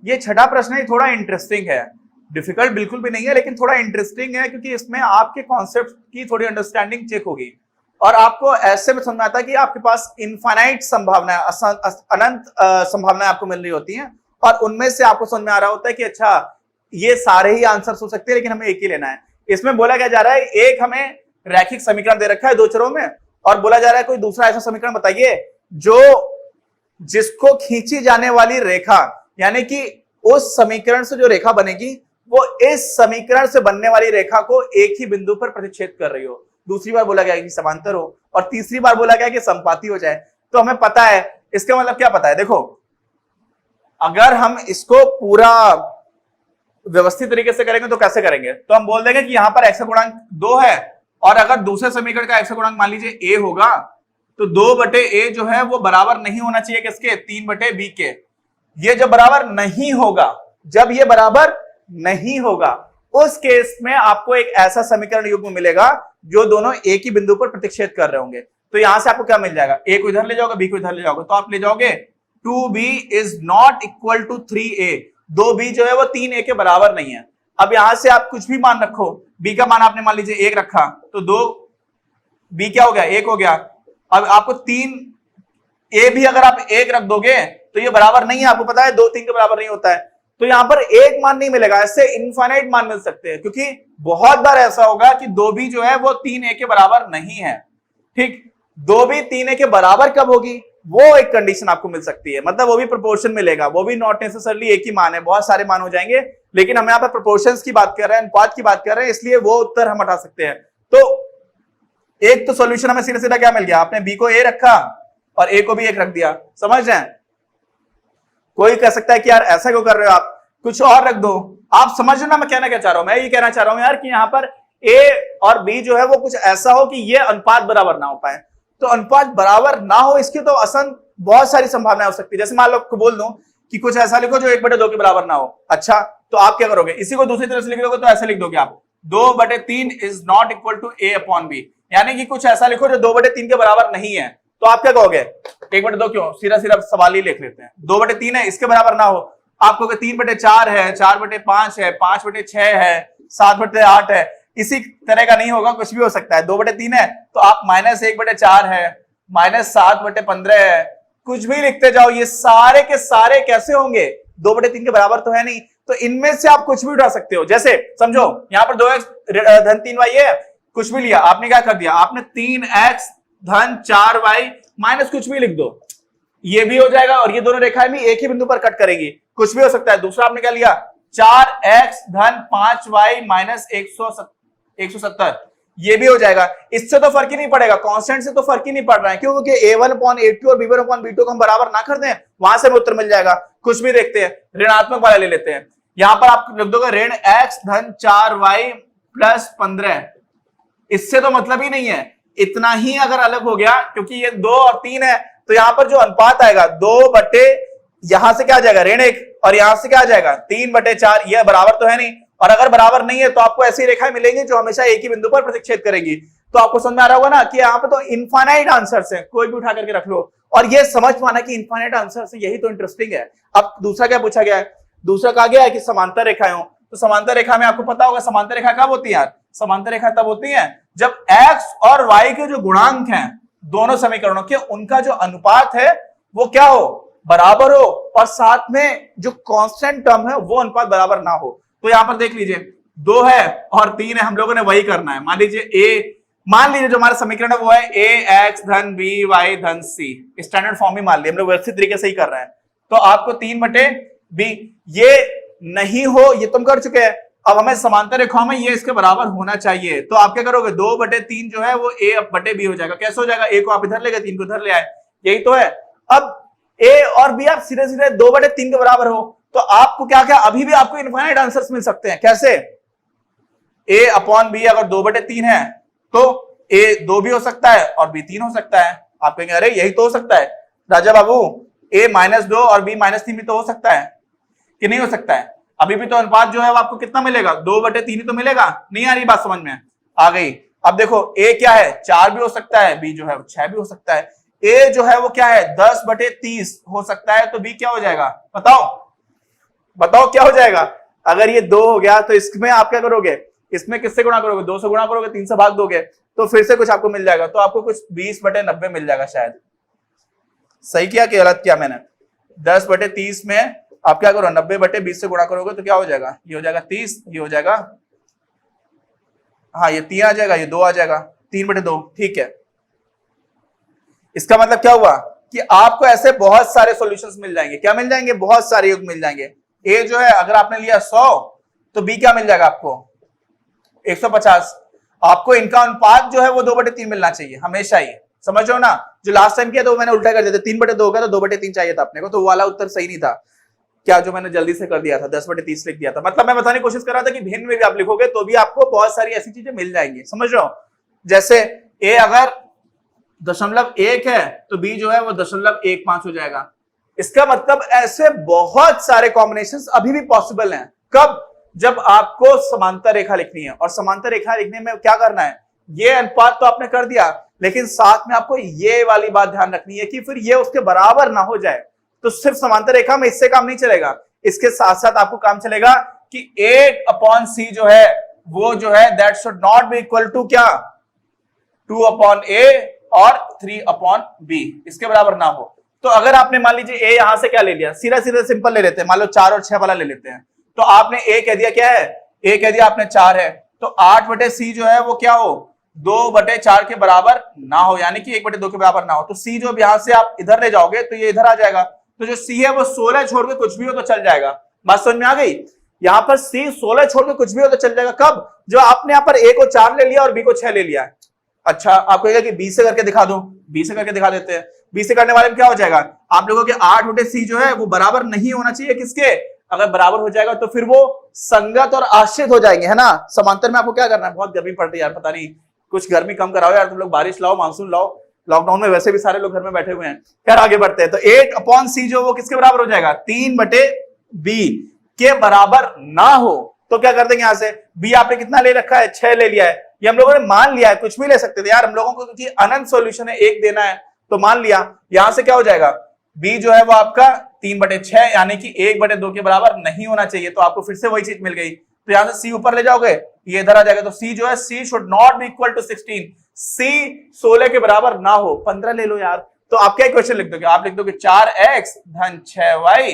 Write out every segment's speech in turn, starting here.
ये छठा प्रश्न है, थोड़ा इंटरेस्टिंग है, डिफिकल्ट बिल्कुल भी नहीं है लेकिन थोड़ा इंटरेस्टिंग है क्योंकि इसमें आपके कॉन्सेप्ट की थोड़ी अंडरस्टैंडिंग चेक होगी और आपको ऐसे में समझ में आता है कि आपके पास इनफाइनाइट संभावना, अनंत संभावनाएं आपको मिल रही होती हैं और उनमें से आपको समझ में आ रहा होता है कि अच्छा ये सारे ही आंसर हो सकते हैं लेकिन हमें एक ही लेना है। इसमें बोला क्या जा रहा है, एक हमें रैखिक समीकरण दे रखा है दो चरों में और बोला जा रहा है कोई दूसरा ऐसा समीकरण बताइए जो जिसको खींची जाने वाली रेखा, यानी कि उस समीकरण से जो रेखा बनेगी वो इस समीकरण से बनने वाली रेखा को एक ही बिंदु पर प्रतिच्छेद कर रही हो। दूसरी बार बोला गया कि समांतर हो और तीसरी बार बोला गया कि समपाती हो जाए। तो हमें पता है, इसका मतलब क्या पता है, देखो अगर हम इसको पूरा व्यवस्थित तरीके से करेंगे तो कैसे करेंगे, तो हम बोल देंगे कि यहां पर x का गुणांक 2 है और अगर दूसरे समीकरण का x का गुणांक मान लीजिए a होगा तो 2/a जो है वो बराबर नहीं होना चाहिए किसके, 3/b के। ये जब बराबर नहीं होगा, जब ये बराबर नहीं होगा उस केस में आपको एक ऐसा समीकरण युग्म मिलेगा जो दोनों एक ही बिंदु पर प्रतिच्छेद कर रहे होंगे। तो यहां से आपको क्या मिल जाएगा, a को इधर ले जाओगे b को इधर ले जाओगे तो आप ले जाओगे 2b is not equal to 3a। 2b जो है वो 3a के बराबर नहीं है। अब यहां से आप कुछ भी मान रखो, b का मान आपने मान लीजिए 1 रखा तो 2b क्या हो गया, 1 हो गया। अब आपको 3a भी अगर आप 1 रख दोगे तो ये बराबर नहीं है, आपको पता है 2 3 के बराबर नहीं होता है। तो यहां पर एक मान नहीं मिलेगा, ऐसे इनफाइनाइट मान मिल सकते हैं क्योंकि बहुत बार ऐसा होगा कि 2b जो है वो 3a के बराबर नहीं है। ठीक, 2b 3a के बराबर कब होगी, वो एक कंडीशन आपको मिल सकती है, मतलब वो भी प्रोपोर्शन मिलेगा, वो भी नॉट नेसेसरली एक ही मान है, बहुत सारे मान हो जाएंगे लेकिन हम यहाँ पर प्रोपोर्शंस की बात कर रहे हैं, अनुपात की बात कर रहे हैं, इसलिए वो उत्तर हम हटा सकते हैं। तो एक तो सॉल्यूशन हमें सीधा सीधा क्या मिल गया, आपने b को a रखा और a को भी 1 रख दिया, समझ रहे हैं। कोई कह सकता है कि यार ऐसा क्यों कर रहे हो आप, कुछ और रख दो। आप समझ ना मैं कहना क्या चाह रहा हूं, मैं ये कहना चाह रहा हूं यार कि यहां पर a और b जो है वो कुछ ऐसा हो कि ये अनुपात बराबर ना हो पाए। तो अनुपात बराबर ना हो इसकी तो असन बहुत सारी संभावनाएं हो सकती है। जैसे मान लो आपको बोल दूं कि कुछ ऐसा लिखो जो 1/2 के बराबर ना हो, अच्छा तो आप क्या करोगे, इसी को दूसरी तरह से लिख दोगे तो ऐसे लिख दोगे आप 2/3 is not equal to a upon b, यानी कि कुछ ऐसा लिखो जो 2/3 के बराबर नहीं है। तो आप क्या कहोगे, 1/2 क्यों, सीधा सीधा सवाल ही लिख लेते हैं, 2/3 है इसके बराबर ना हो, आप कहोगे 3/4 है, 4/5 है, 5/6 है, 7/8 है। इसी तरह का नहीं होगा, कुछ भी हो सकता है। 2/3 है तो आप -1/4 है, -7/15 है, कुछ भी लिखते जाओ, ये सारे के सारे कैसे होंगे, 2/3 के बराबर तो है नहीं। तो इनमें से आप कुछ भी उठा सकते हो। जैसे समझो यहां पर 2x धन 3y है, कुछ भी लिया, आपने क्या कर दिया, आपने 3x धन 4y माइनस कुछ भी लिख दो, ये भी हो जाएगा और ये दोनों रेखाएं भी एक ही बिंदु पर कट करेंगी, कुछ भी हो सकता है। दूसरा आपने क्या लिया, 4x धन 5y माइनस 170, ये भी हो जाएगा। इससे तो फर्क ही नहीं पड़ेगा, कांस्टेंट से तो फर्क ही नहीं पड़ रहा है, क्यों, क्योंकि a1/a2 और b1/b2 को हम बराबर ना कर दें, वहां से हमें उत्तर मिल जाएगा। कुछ भी देखते हैं, ऋणात्मक वाला ले लेते हैं, यहां पर आप लिख दोगे ऋण x धन 4y प्लस 15, इससे तो मतलब ही नहीं है। इतना ही अगर अलग हो गया, क्योंकि ये 2 और 3 है, तो यहां पर जो अनुपात आएगा 2 यहां से क्या आ जाएगा ऋण 1 और यहां से क्या आ जाएगा 3/4, ये बराबर तो है नहीं। और अगर बराबर नहीं है तो आपको ऐसी रेखाएं मिलेंगी जो हमेशा एक ही बिंदु पर प्रतिच्छेद करेगी। तो आपको समझ में आ रहा होगा ना कि यहाँ पे तो इनफाइनाइट आंसर्स हैं, कोई भी उठा करके रख लो। और ये समझ पाना कि इनफाइनाइट आंसर्स हैं, यही तो इंटरेस्टिंग है। अब दूसरा क्या पूछा गया है, दूसरा कहा गया है कि समांतर रेखाएं हो। तो समांतर रेखा में आपको पता होगा समांतर रेखा कब होती है यार, समांतर रेखा तब होती है जब x और y के जो गुणांक हैं दोनों समीकरणों के, उनका जो अनुपात है वो क्या हो, बराबर हो, और साथ में जो कांस्टेंट टर्म है वो अनुपात बराबर ना हो। तो यहां पर देख लीजिए 2 है और 3 है, हम लोगों ने वही करना है। मान लीजिए जो हमारा समीकरण है वो है ax धन b y धन c, स्टैंडर्ड फॉर्म ही मान लिया, हम लोग व्यवस्थित तरीके से ही कर रहे हैं। तो आपको 3/b, ये नहीं हो ये तुम कर चुके हैं, अब हमें समांतर रेखाओं में ये इसके बराबर होना चाहिए। तो आप क्या करोगे, 2/3 जो है वो a/b हो जाएगा। कैसे हो जाएगा, a को आप इधर ले गए, 3 को इधर ले आए, यही तो है। अब a और b आप सीधे सीधे 2/3 के बराबर हो, तो आपको क्या क्या अभी भी आपको इनफाइनाइट आंसर्स मिल सकते हैं। कैसे, a/b अगर 2/3 है तो a 2 भी हो सकता है और b 3 हो सकता है। आप कहेंगे अरे यही तो हो सकता है राजा बाबू, a -2 और b -3 भी तो हो सकता है कि नहीं हो सकता है। अभी भी तो अनुपात जो है वो आपको कितना मिलेगा, 2/3 ही तो मिलेगा। नहीं आ रही बात समझ में, आ गई। अब देखो ए क्या है, 4 भी हो सकता है, बी जो है 6 भी हो सकता है, ए जो है वो क्या है 10/30 हो सकता है, तो बी क्या हो जाएगा बताओ, बताओ क्या हो जाएगा। अगर ये 2 हो गया तो इसमें आप क्या करोगे, इसमें किससे गुणा करोगे, 2 से गुणा करोगे, 3 से भाग दोगे, तो फिर से कुछ आपको मिल जाएगा, तो आपको कुछ 20/90 मिल जाएगा शायद। सही किया कि गलत किया मैंने? 10/30 में आप क्या करो 90/20 से गुणा करोगे तो क्या हो जाएगा, ये हो जाएगा 30, ये हो जाएगा, हाँ ये 3 आ जाएगा, ये 2 आ जाएगा, 3/2, ठीक है। इसका मतलब क्या हुआ कि आपको ऐसे बहुत सारे सॉल्यूशंस मिल जाएंगे, क्या मिल जाएंगे, बहुत सारे योग मिल जाएंगे। ए जो है अगर आपने लिया 100 तो बी क्या मिल जाएगा आपको 150। आपको इनका अनुपात जो है वो 2/3 मिलना चाहिए हमेशा ही, समझ रहे हो ना। जो लास्ट टाइम किया तो मैंने उल्टा कर दिया था, 3/2 होगा तो 2/3 चाहिए था अपने को, तो वो वाला उत्तर सही नहीं था क्या, जो मैंने जल्दी से कर दिया था 10/30 लिख दिया था। मतलब मैं बताने की कोशिश कर रहा था कि भिन्न में भी आप लिखोगे तो भी आपको बहुत सारी ऐसी चीजें मिल जाएंगी, समझ रहे हो। जैसे ए अगर 0.1 है तो बी जो है वो 0.15 हो जाएगा। इसका मतलब ऐसे बहुत सारे कॉम्बिनेशंस अभी भी पॉसिबल हैं। कब, जब आपको समांतर रेखा लिखनी है, और समांतर रेखा लिखने में क्या करना है, ये अनुपात तो आपने कर दिया, लेकिन साथ में आपको ये वाली बात ध्यान रखनी है कि फिर ये उसके बराबर ना हो जाए। तो सिर्फ समांतर रेखा में इससे काम नहीं चलेगा, इसके साथ साथ आपको काम चलेगा कि 8/c जो है वो जो है that should not be equal to क्या 2/a और 3/b, इसके बराबर ना हो। तो अगर आपने मान लीजिए ए यहां से क्या ले लिया, सीधा सीधा सिंपल ले लेते हैं, मान लो 4 और 6 वाला ले लेते हैं, तो आपने ए कह दिया क्या है, ए कह दिया आपने 4 है, तो 8/c जो है वो क्या हो 2/4 के बराबर ना हो, यानी कि 1/2 के बराबर ना हो। तो सी जो यहां से आप इधर ले जाओगे तो ये इधर आ जाएगा, तो जो सी है वो 16 छोड़ के कुछ भी हो तो चल जाएगा। बात समझ में आ गई, यहां पर सी 16 छोड़ के कुछ भी हो तो चल जाएगा। कब, जो आपने यहां पर ए को 4 ले लिया और बी को 6 ले लिया है। अच्छा आप कहेगा कि बी से करके दिखा दो, बी से करके दिखा देते हैं। बी से करने वाले में क्या हो जाएगा, आप लोगों के 8/c जो है वो बराबर नहीं होना चाहिए किसके, अगर बराबर हो जाएगा तो फिर वो संगत और आश्रित हो जाएंगे, है ना। समांतर में आपको क्या करना है, बहुत गर्मी पड़ रही है यार, पता नहीं कुछ गर्मी कम कराओ यार तुम लोग, बारिश लाओ, मानसून लाओ, लॉकडाउन में वैसे भी सारे लोग घर में बैठे हुए हैं। खैर आगे बढ़ते हैं, तो 8/c जो वो किसके बराबर हो जाएगा 3/b के बराबर ना हो, तो क्या कर देंगे यहां से, बी आपने कितना ले रखा है 6 ले लिया है, ये हम लोगों ने मान लिया है, कुछ भी ले सकते थे यार हम लोगों को, क्योंकि अनंत सॉल्यूशन है, एक देना है तो मान लिया। यहां से क्या हो जाएगा, बी जो है वो आपका 3/6 यानी कि 1/2 के बराबर नहीं होना चाहिए, तो आपको फिर से वही चीज मिल गई। तो यहां से सी ऊपर ले जाओगे ये इधर आ जाएगा, तो सी जो है C should not be equal to 16, C 16 के बराबर ना हो, 15 ले लो यार। तो आप क्या इक्वेशन लिख दोगे, आप लिख दोगे 4x धन 6y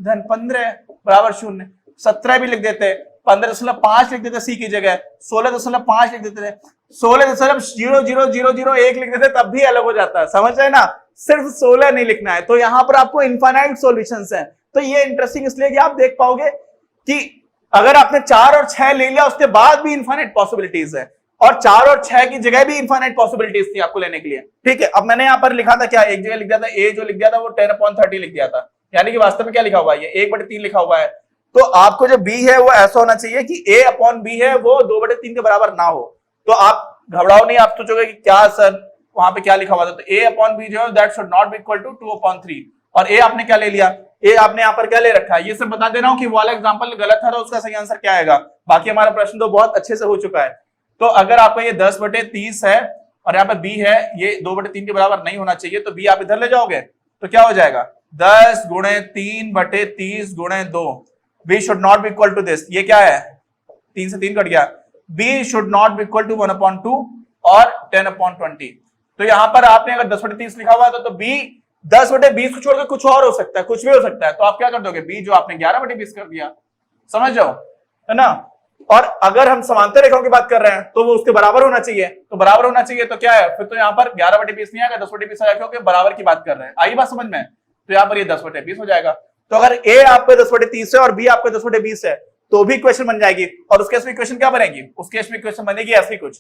धन 15 बराबर 0। 17 भी लिख देते, 15.5 लिख देते सी की जगह, 16.5 लिख देते थे, 16.00001 लिख देते तब भी अलग हो जाता है, समझ रहे ना। सिर्फ 16 नहीं लिखना है, तो यहां पर आपको इनफाइनाइट सॉल्यूशंस हैं। तो ये इंटरेस्टिंग इसलिए कि आप देख पाओगे कि अगर आपने 4 और 6 ले लिया उसके बाद भी इनफाइनाइट पॉसिबिलिटीज है, और 4 और 6 की जगह भी इनफाइनाइट पॉसिबिलिटीज थी आपको लेने के लिए, ठीक है। अब मैंने यहां पर लिखा था क्या, एक जगह लिख दिया था ए जो लिख दिया था वो 10/30 लिख दिया था, यानी कि वास्तव में क्या लिखा हुआ है, ये 1/3 लिखा हुआ है। तो आपको जो बी है वो ऐसा होना चाहिए कि a/b है वो 2/3 के बराबर ना हो। तो आप घबराओ नहीं, आप सोचोगे कि क्या सर वहां पे क्या लिखा हुआ था, तो a/b जो है that should not be equal to 2/3, और a आपने क्या ले लिया, ए आपने यहाँ पर क्या ले रखा है, ये सब बता दे रहा हूं कि वो वाला एग्जांपल गलत था तो उसका सही आंसर क्या आएगा। बाकी हमारा प्रश्न तो बहुत अच्छे से हो चुका है। तो अगर आपका ये 10/30 है और यहाँ पे बी है, ये 2/3 के बराबर नहीं होना चाहिए, तो बी आप इधर ले जाओगे तो क्या हो जाएगा 10 × 3/30 × 2, b should not be equal to this, ये क्या है 3 से 3 कट गया, b should not be equal to 1/2 और 10/20। तो यहां पर आपने अगर 10/30 लिखा हुआ है तो बी 10/20 को छोड़कर कुछ और हो सकता है, कुछ भी हो सकता है, तो आप क्या कर दोगे, बी जो आपने 11/20 कर दिया, समझ जाओ, है ना। और अगर हम समांतर रेखाओं की बात कर रहे हैं तो वो उसके बराबर होना चाहिए, तो बराबर होना चाहिए तो क्या है, फिर तो यहाँ पर 11/20 नहीं आएगा, 10/20 आएगा, क्योंकि बराबर की बात कर रहे हैं। आई बात समझ में, तो यहाँ पर ये 10/20 हो जाएगा। तो अगर ए आपके 10/30 है और बी आपके 10/20 है तो भी इक्वेशन बन जाएगी, और उसके इसमें इक्वेशन क्या बनेगी, उसके इसमें इक्वेशन बनेगी ऐसी कुछ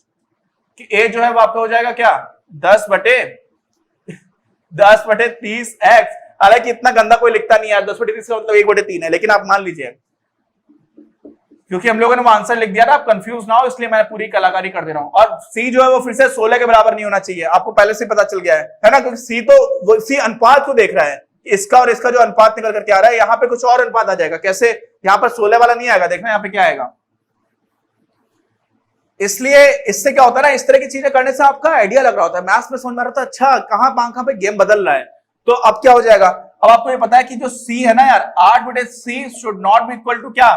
कि ए जो है वो आपका हो जाएगा क्या 10/30x, हालांकि इतना गंदा कोई लिखता नहीं है, 10/30 का मतलब 1/3 है, लेकिन आप मान लीजिए क्योंकि हम लोगों ने वो आंसर लिख दिया था, आप कंफ्यूज ना हो इसलिए मैं पूरी कलाकारी कर दे रहा हूं। और सी जो है वो फिर से 16 के बराबर नहीं होना चाहिए, आपको पहले से पता चल गया है ना, क्योंकि सी तो वो सी अनुपात को देख रहा है, इसका और इसका जो अनुपात निकल करके आ रहा है, यहाँ पे कुछ और अनुपात आ जाएगा। कैसे, यहाँ पर 16 वाला नहीं आएगा, देखना यहाँ पे क्या आएगा, इसलिए इससे क्या होता है ना, इस तरह की चीजें करने से आपका आइडिया लग रहा होता है, मैथ्स में समझ में आ रहा था अच्छा कहां पे गेम बदल रहा है। तो अब क्या हो जाएगा, अब आपको ये पता है कि जो सी है ना यार, 8/c should not be equal to क्या,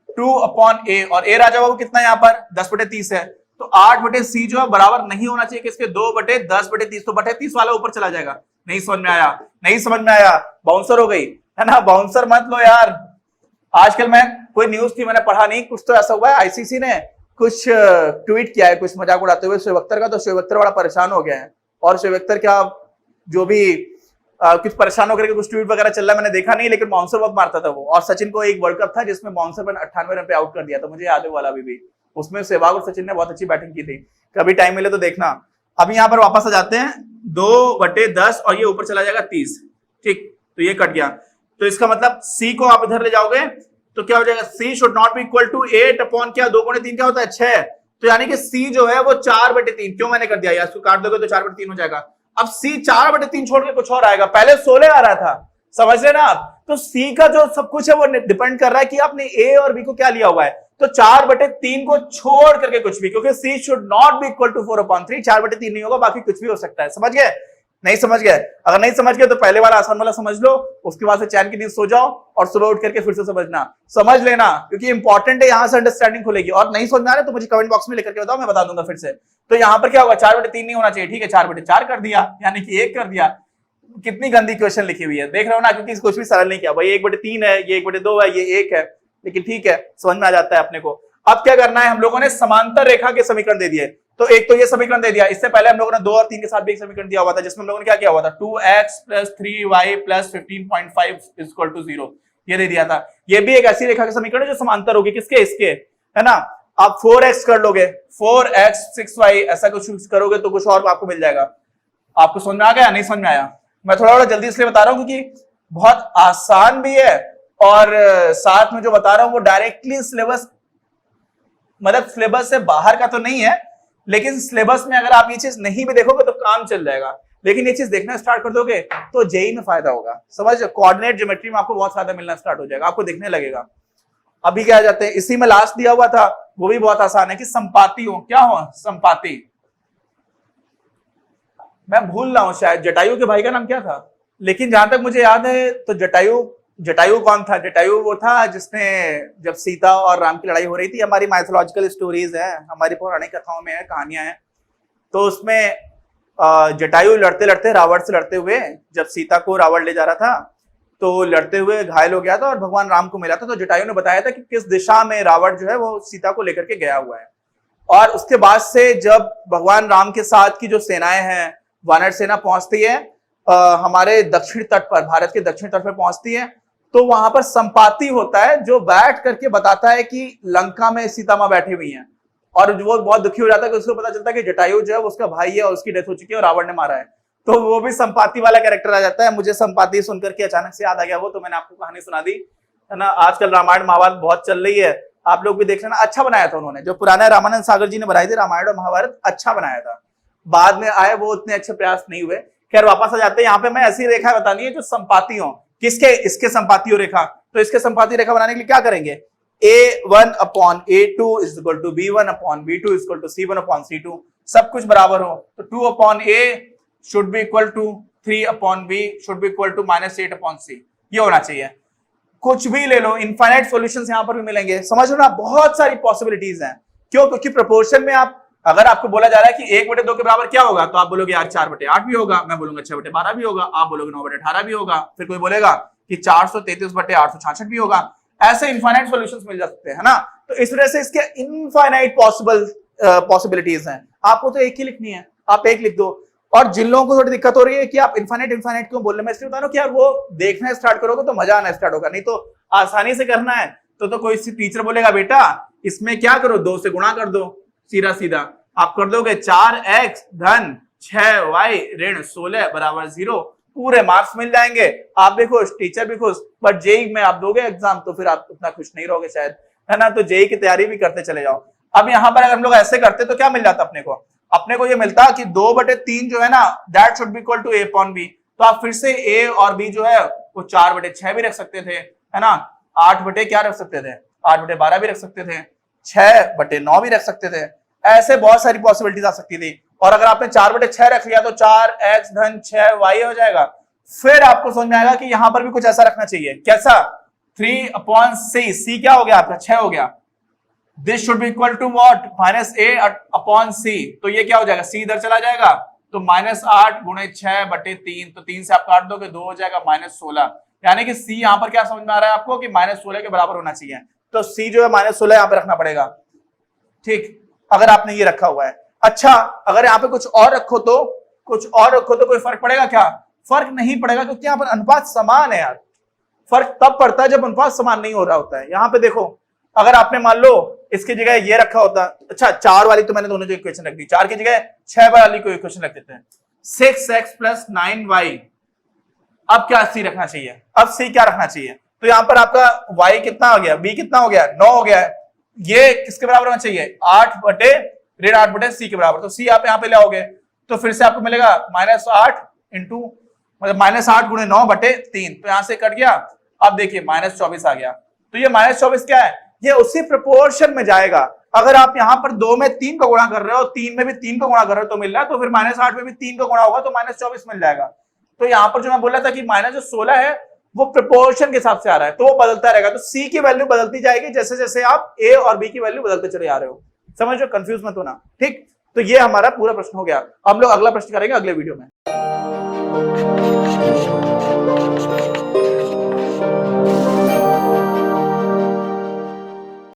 2/a, और a राजा बाबू कितना है यहाँ पर 10/30 है, तो 8/c जो है बराबर नहीं होना चाहिए किसके, 2/10/30, तो 30 वाला ऊपर चला जाएगा। नहीं समझ में आया, नहीं समझ में आया, बाउंसर हो गई है ना, बाउंसर मत लो यार। आजकल मैं कोई न्यूज थी मैंने पढ़ा नहीं, कुछ तो ऐसा हुआ है आईसीसी ने कुछ ट्वीट किया है कुछ मजाक उड़ाते हुए शोएब अख्तर का, तो शोएब अख्तर बड़ा परेशान हो गया है, और शोएब अख्तर क्या जो भी कुछ परेशान होकर कुछ ट्वीट वगैरह चल रहा है मैंने देखा नहीं, लेकिन बाउंसर बहुत मारता था वो। और सचिन को एक वर्ल्ड कप था जिसमें बाउंसर पर 98 रन पे आउट कर दिया था, मुझे याद है वाला अभी भी, उसमें सहवाग और सचिन ने बहुत अच्छी बैटिंग की थी, कभी टाइम मिले तो देखना। अभी यहाँ पर वापस आ जाते हैं, 2/10 और ये ऊपर चला जाएगा 30, ठीक, तो ये कट गया, तो इसका मतलब सी को आप इधर ले जाओगे तो क्या हो जाएगा, C should not be equal to 8 क्या 2/3 क्या होता है 6, तो यानी कि सी जो है वो 4/3, क्यों मैंने कर दिया यार, इसको काट दोगे तो 4/3 हो जाएगा। अब सी 4/3 छोड़ के कुछ और आएगा, पहले 16 आ रहा था, समझ रहे ना आप, तो सी का जो सब कुछ है वो डिपेंड कर रहा है कि आपने ए और बी को क्या लिया हुआ है, तो 4/3 को छोड़ करके कुछ भी, क्योंकि C should not be equal to 4/3, 4/3 नहीं होगा, बाकी कुछ भी हो सकता है, समझ गए, नहीं समझ गए, अगर नहीं समझ गए तो पहले वाला आसान वाला समझ लो, उसके बाद से चैन की नींद सो जाओ और सुबह उठ करके फिर से समझ लेना, क्योंकि इंपॉर्टेंट है, यहां से अंडरस्टैंडिंग खुलेगी। और नहीं समझ में आ रहा तो मुझे कमेंट बॉक्स में लिख करके बताओ, मैं बता दूंगा फिर से। तो यहाँ पर क्या होगा, 4/3 नहीं होना चाहिए, ठीक है, 4/4 कर दिया, यानी कि 1 कर दिया। कितनी गंदी क्वेश्चन लिखी हुई है, देख रहे हो ना, क्योंकि कुछ भी सरल नहीं किया भाई, 1/3 है, ये 1/2 है, ये 1 है, लेकिन ठीक है समझ में आ जाता है अपने को। अब क्या करना है, हम लोगों ने समांतर रेखा के समीकरण दे दिए, तो एक तो ये समीकरण दे दिया, इससे पहले हम लोगों ने 2 और 3 के साथ भी एक समीकरण दिया हुआ था, जिसमें हम लोगों ने क्या किया हुआ था, 2x + 3y + 15.5 = 0, ये दे दिया था। ये भी एक ऐसी रेखा का समीकरण है जो समांतर होगी किसके, इसके, है ना। आप 4x कर लोगे, 4x 6y ऐसा कुछ करोगे तो कुछ और आपको मिल जाएगा। आपको समझ में आ गया, नहीं समझ में आया, मैं थोड़ा जल्दी इसलिए बता रहा हूं क्योंकि बहुत आसान भी है, और साथ में जो बता रहा हूं वो डायरेक्टली सिलेबस, मतलब सिलेबस से बाहर का तो नहीं है, लेकिन सिलेबस में अगर आप ये चीज नहीं भी देखोगे तो काम चल जाएगा, लेकिन ये चीज देखना स्टार्ट कर दोगे तो जेई में फायदा होगा, समझ, कोऑर्डिनेट ज्योमेट्री में आपको बहुत फायदा मिलना स्टार्ट हो जाएगा, आपको दिखने लगेगा। अभी क्या जाते हैं, इसी में लास्ट दिया हुआ था, वो भी बहुत आसान है कि संपाती हो, क्या हो संपाती, मैं भूल रहा हूं शायद जटायु के भाई का नाम क्या था, लेकिन जहां तक मुझे याद है तो जटायु कौन था, जटायु वो था जिसने, जब सीता और राम की लड़ाई हो रही थी, हमारी माइथोलॉजिकल स्टोरीज है, हमारी पौराणिक कथाओं में है, कहानियां हैं, तो उसमें जटायु लड़ते लड़ते रावण से लड़ते हुए, जब सीता को रावण ले जा रहा था तो लड़ते हुए घायल हो गया था और भगवान राम को मिला था, तो जटायु ने बताया था कि किस दिशा में रावण जो है वो सीता को लेकर के गया हुआ है। और उसके बाद से जब भगवान राम के साथ की जो सेनाएं हैं, वानर सेना पहुंचती है हमारे दक्षिण तट पर, भारत के दक्षिण तट पर पहुंचती है, तो वहां पर संपाती होता है जो बैठ करके बताता है कि लंका में सीता मां बैठी हुई हैं, और वो बहुत दुखी हो जाता है कि उसको पता चलता है कि जटायु जो है उसका भाई है और उसकी डेथ हो चुकी है और रावण ने मारा है, तो वो भी संपाती वाला कैरेक्टर आ जाता है। मुझे संपाती सुनकर के अचानक से याद आ गया, वो तो मैंने आपको कहानी सुना दी है ना। आजकल रामायण महाभारत बहुत चल रही है, आप लोग भी देख लेना, अच्छा बनाया था उन्होंने, जो पुराना रामानंद सागर जी ने बनाई थी रामायण और महाभारत, अच्छा बनाया था, बाद में आए वो उतने अच्छे प्रयास नहीं हुए। खैर वापस आ जाते हैं, यहाँ पे मैं ऐसी रेखा बतानी है जो संपाती हो, किसके, इसके संपाती हो रेखा, तो इसके संपाती रेखा बनाने के लिए क्या करेंगे, a1/a2 = b1/b2 = c1/c2, सब कुछ बराबर हो, तो 2/a should be equal to 3/b should be equal to -8/c, ये होना चाहिए। कुछ भी ले लो, इनफाइनाइट सॉल्यूशंस यहां पर भी मिलेंगे, समझ लो ना, बहुत सारी पॉसिबिलिटीज हैं। क्यों, क्योंकि प्रोपोर्शन में आप, अगर आपको बोला जा रहा है कि 1/2 के बराबर क्या होगा, तो आप बोलोगे यार 4/8 भी होगा, मैं बोलूंगा 6/12 भी होगा, आप बोलोगे 9/18 भी होगा, फिर कोई बोलेगा कि 433/866 भी होगा, ऐसे इनफाइनाइट सॉल्यूशंस मिल जाते हैं, है ना। तो इस वजह से इसके इनफाइनाइट पॉसिबिलिटीज हैं, आपको तो एक ही लिखनी है, आप एक लिख दो। और जिन लोगों को थोड़ी दिक्कत हो रही है कि आप इनफाइनाइट क्यों बोल रहे हैं, मैं इसलिए बता रहा हूं कि यार वो देखना स्टार्ट करोगे तो मजा आना स्टार्ट होगा, नहीं तो आसानी से करना है तो कोई टीचर बोलेगा बेटा इसमें क्या करो, 2 से गुणा कर दो, सीधा सीधा आप कर दोगे 4x धन 6y ऋण 16 = 0, पूरे मार्क्स मिल जाएंगे, आप भी खुश, टीचर भी खुश। बट जेई में आप दोगे एग्जाम तो फिर आप उतना खुश नहीं रहोगे शायद, है ना, तो जेई की तैयारी भी करते चले जाओ। अब यहाँ पर अगर हम लोग ऐसे करते तो क्या मिल जाता अपने को ये मिलता कि 2/3 जो है ना, that should be equal to a/b, तो आप फिर से a और b जो है वो 4/6 भी रख सकते थे, है ना, 8 बटे क्या रख सकते थे, 8/12 भी रख सकते थे, 6/9 भी रख सकते थे, ऐसे बहुत सारी पॉसिबिलिटीज आ सकती थी। और अगर आपने 4/6 रख लिया तो 4x धन 6y हो जाएगा। फिर आपको समझ में आएगा कि यहां पर भी कुछ ऐसा रखना चाहिए। कैसा? 3/c, c क्या हो गया आपका? 6 हो गया। This should be equal to what? -a/c। तो ये क्या हो जाएगा? c इधर चला जाएगा तो -8 गुणे 6/3, तो 3 से आप काट दोगे 2 हो जाएगा -16। यानी कि c यहां पर क्या समझ में आ रहा है आपको कि -16 के बराबर होना चाहिए। तो c जो है -16 यहां पर रखना पड़ेगा। ठीक, अगर आपने ये रखा हुआ है। अच्छा, अगर यहाँ पे कुछ और रखो तो कोई फर्क पड़ेगा क्या? फर्क नहीं पड़ेगा, क्योंकि यहाँ पर अनुपात समान है यार। फर्क तब पड़ता है जब अनुपात समान नहीं हो रहा होता है। यहाँ पे देखो, अगर आपने मान लो इसकी जगह ये रखा होता, अच्छा 4 वाली तो मैंने दोनों जगह इक्वेशन रख दी, 4 की जगह 6 वाली को इक्वेशन रख देते हैं। 6x + 9y। अब क्या c रखना चाहिए? अब c क्या रखना चाहिए? तो यहां पर आपका y कितना हो गया? b कितना हो गया? 9 हो गया है। ये किसके बराबर होना चाहिए? 8/8c के बराबर। तो c आप यहां पे ले आओगे तो फिर से आपको मिलेगा -8 इंटू मतलब -8 गुणे 9/3। तो यहां से कट गया। अब देखिए -24 आ गया। तो ये -24 क्या है? ये उसी प्रोपोर्शन में जाएगा। अगर आप यहां पर 2 में 3 का गुणा कर रहे हो, 3 में भी 3 का गुणा कर रहे हो तो मिल रहा है, तो फिर -8 में भी 3 का गुणा होगा तो -24 मिल जाएगा। तो यहां पर जो मैं बोल रहा था कि -16 है वो प्रोपोर्शन के हिसाब से आ रहा है, तो वो बदलता रहेगा। तो सी की वैल्यू बदलती जाएगी जैसे जैसे आप ए और बी की वैल्यू बदलते चले आ रहे हो। समझ लो, कंफ्यूज मत होना। ठीक, तो ये हमारा पूरा प्रश्न हो गया। हम लोग अगला प्रश्न करेंगे अगले वीडियो में।